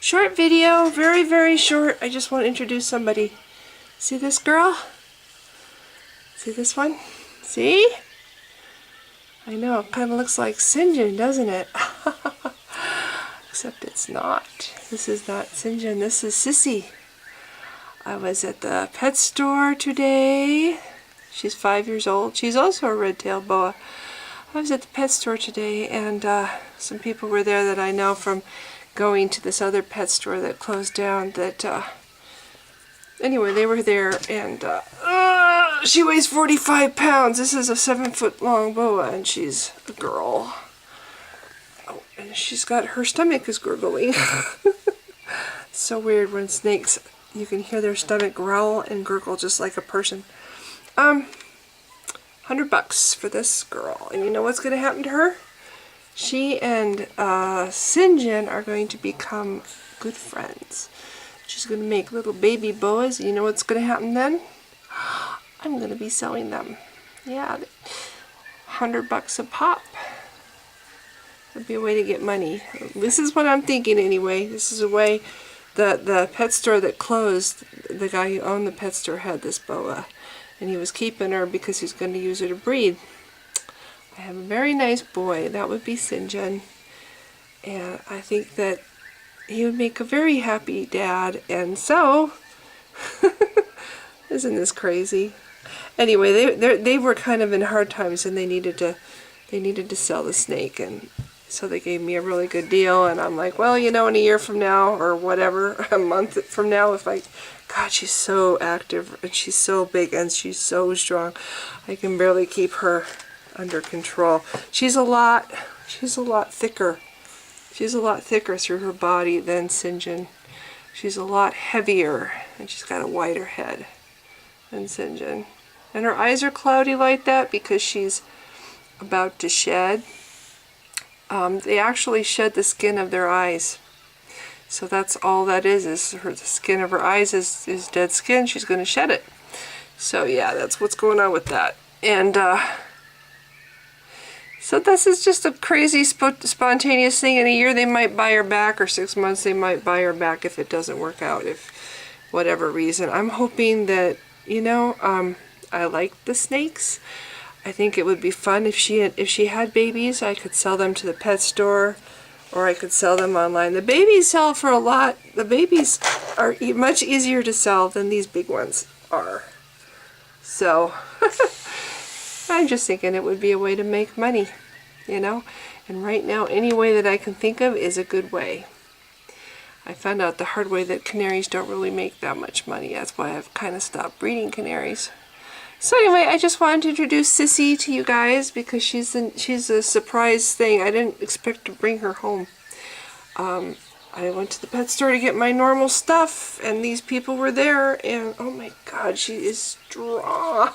Short video, very, very short. I just want to introduce somebody. See this girl? See this one? See? I know, it kind of looks like Syngen, doesn't it? Except it's not. This is not Syngen, this is Sissy. I was at the pet store today. She's 5 years old. She's also a red-tailed boa. I was at the pet store today, and some people were there that I know from going to this other pet store that closed down. Anyway, they were there, and she weighs 45 pounds. This is a 7-foot-long boa, and she's a girl. Oh, and she's got, her stomach is gurgling. So weird when snakes, you can hear their stomach growl and gurgle just like a person. $100 for this girl. And you know what's going to happen to her? She and Syngen are going to become good friends. She's going to make little baby boas. You know what's going to happen then? I'm going to be selling them. Yeah, $100 a pop. That'd be a way to get money. This is what I'm thinking anyway. This is a way. The pet store that closed, the guy who owned the pet store had this boa. And he was keeping her because he's going to use her to breed. I have a very nice boy. That would be Syngen. And I think that he would make a very happy dad. And so, isn't this crazy? Anyway, they were kind of in hard times, and they needed to sell the snake, and so they gave me a really good deal. And I'm like, well, you know, in a year from now or whatever, a month from now, God, she's so active, and she's so big, and she's so strong. I can barely keep her under control. She's a lot thicker. She's a lot thicker through her body than Syngen. She's a lot heavier, and she's got a wider head than Syngen. And her eyes are cloudy like that because she's about to shed. They actually shed the skin of their eyes. So that's all that is the skin of her eyes is dead skin. She's going to shed it. So yeah, that's what's going on with that. And so this is just a crazy spontaneous thing. In a year they might buy her back, or 6 months they might buy her back if it doesn't work out, if whatever reason. I'm hoping that, you know, I like the snakes. I think it would be fun if she had babies. I could sell them to the pet store, or I could sell them online. The babies sell for a lot. The babies are much easier to sell than these big ones are. So I'm just thinking it would be a way to make money, you know. And right now, any way that I can think of is a good way. I found out the hard way that canaries don't really make that much money. That's why I've kind of stopped breeding canaries. So anyway, I just wanted to introduce Sissy to you guys because she's a surprise thing. I didn't expect to bring her home. I went to the pet store to get my normal stuff, and these people were there, and oh my God, she is strong.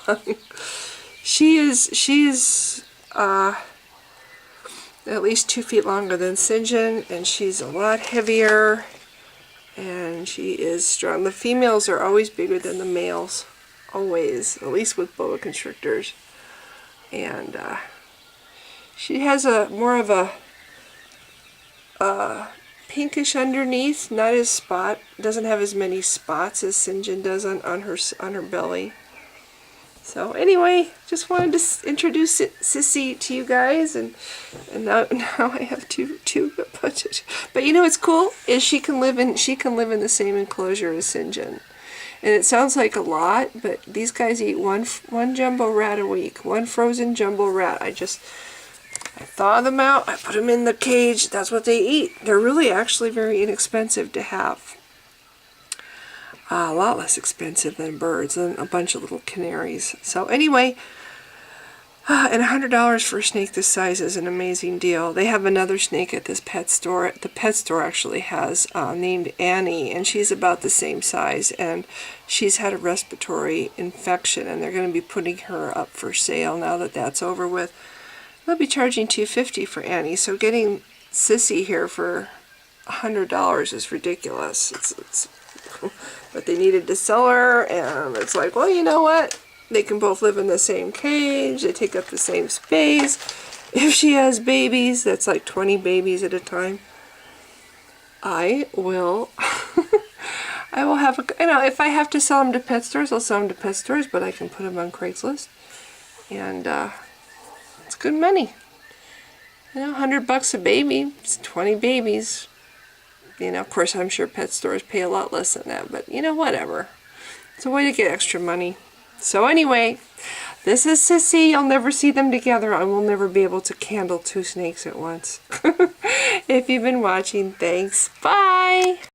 She is at least 2 feet longer than Syngen, and she's a lot heavier, and she is strong. The females are always bigger than the males. Always, at least with boa constrictors. And she has more of a pinkish underneath, not as doesn't have as many spots as Syngen does on her belly. So anyway, just wanted to introduce Sissy to you guys, and now I have two. But you know what's cool is she can live in the same enclosure as Syngen. And it sounds like a lot, but these guys eat one jumbo rat a week, one frozen jumbo rat. I thaw them out, I put them in the cage, that's what they eat. They're really actually very inexpensive to have. A lot less expensive than birds and a bunch of little canaries. So anyway, and $100 for a snake this size is an amazing deal. They have another snake at this pet store. The pet store actually has named Annie, and she's about the same size, and she's had a respiratory infection, and they're going to be putting her up for sale now that that's over with. They'll be charging $250 for Annie, so getting Sissy here for $100 is ridiculous. But they needed to sell her, and it's like, well, you know what? They can both live in the same cage. They take up the same space. If she has babies, that's like 20 babies at a time. I will I will have if I have to sell them to pet stores, I'll sell them to pet stores, but I can put them on Craigslist. And it's good money. $100 a baby. It's 20 babies. Of course, I'm sure pet stores pay a lot less than that, but whatever. It's a way to get extra money. So anyway, this is Sissy. You'll never see them together. I will never be able to handle 2 snakes at once. If you've been watching, thanks. Bye!